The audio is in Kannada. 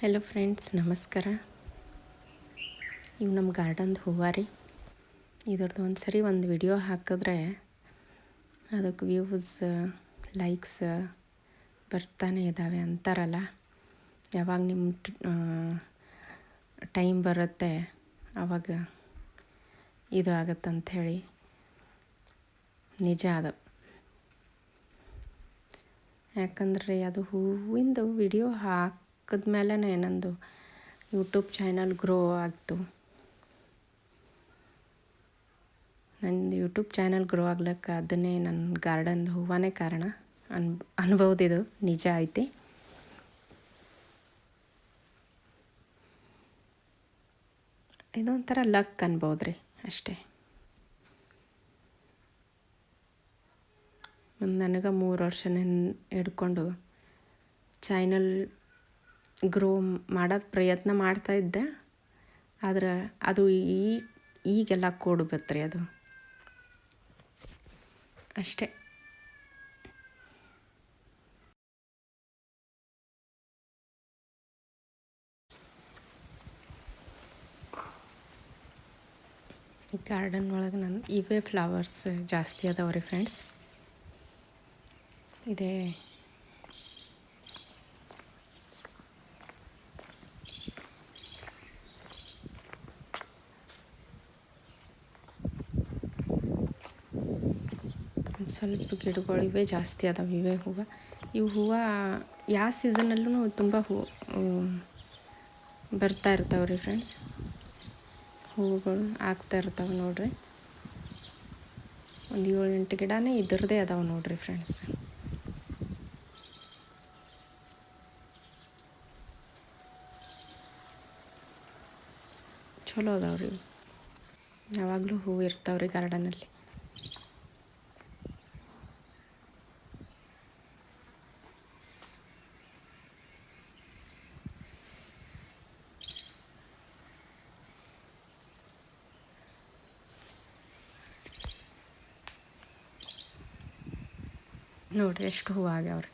ಹಲೋ ಫ್ರೆಂಡ್ಸ್, ನಮಸ್ಕಾರ. ಇವು ನಮ್ಮ ಗಾರ್ಡನ್ದು ಹೂವು ರೀ. ಇದ್ರದ್ದು ಒಂದು ವಿಡಿಯೋ ಹಾಕಿದ್ರೆ ಅದಕ್ಕೆ ವ್ಯೂಸ್, ಲೈಕ್ಸ್ ಬರ್ತಾನೆ ಇದ್ದಾವೆ ಅಂತಾರಲ್ಲ. ಯಾವಾಗ ನಿಮ್ಮ ಟೈಮ್ ಬರುತ್ತೆ ಆವಾಗ ಇದು ಆಗುತ್ತಂಥೇಳಿ. ನಿಜ ಅದು. ಯಾಕಂದರೆ ಅದು ಹೂವಿಂದು ವಿಡಿಯೋ ಹಾಕಿದ್ಮೇಲೆ ನಂದು ಯೂಟ್ಯೂಬ್ ಚಾನಲ್ ಗ್ರೋ ಆಗ್ತು. ನಂದು ಯೂಟ್ಯೂಬ್ ಚಾನಲ್ ಗ್ರೋ ಆಗ್ಲಿಕ್ಕೆ ಅದನ್ನೇ ನನ್ನ ಗಾರ್ಡನ್ದು ಹೂವನೇ ಕಾರಣ ಅನ್ಬೋದು. ಇದು ನಿಜ ಐತಿ. ಇದೊಂಥರ ಲಕ್ ಅನ್ಬೋದು ರೀ, ಅಷ್ಟೇ. ನನಗೆ 3 ವರ್ಷ ಹಿಡ್ಕೊಂಡು ಚಾನಲ್ ಗ್ರೋ ಮಾಡೋದು ಪ್ರಯತ್ನ ಮಾಡ್ತಾಯಿದ್ದೆ. ಆದ್ರೆ ಅದು ಈಗೆಲ್ಲ ಕೂಡು ಬತ್ರಿ ಅದು ಅಷ್ಟೇ. ಈ ಗಾರ್ಡನ್ ಒಳಗೆ ಇವೇ ಫ್ಲವರ್ಸ್ ಜಾಸ್ತಿ ಅದಾವೆ ರೀ ಫ್ರೆಂಡ್ಸ್. ಇದೆ ಸ್ವಲ್ಪ ಗಿಡಗಳು ಇವೇ ಜಾಸ್ತಿ ಅದಾವೆ. ಇವೇ ಹೂವು. ಹೂವು ಯಾವ ಸೀಸನಲ್ಲೂ ತುಂಬ ಬರ್ತಾ ಇರ್ತಾವೆ ರೀ ಫ್ರೆಂಡ್ಸ್. ಹೂವುಗಳು ಆಗ್ತಾ ಇರ್ತಾವೆ ನೋಡ್ರಿ. ಒಂದು 7-8 ಗಿಡನೇ ಇದ್ರದ್ದೇ ಅದಾವೆ ನೋಡ್ರಿ ಫ್ರೆಂಡ್ಸ್. ಚಲೋ ಅದಾವ್ರಿ. ಯಾವಾಗಲೂ ಹೂವು ಇರ್ತಾವ್ರಿ ಗಾರ್ಡನಲ್ಲಿ. ನೋಡಿರಿ ಎಷ್ಟು ಹೂವು ಆಗ್ಯಾವ್ರಿ.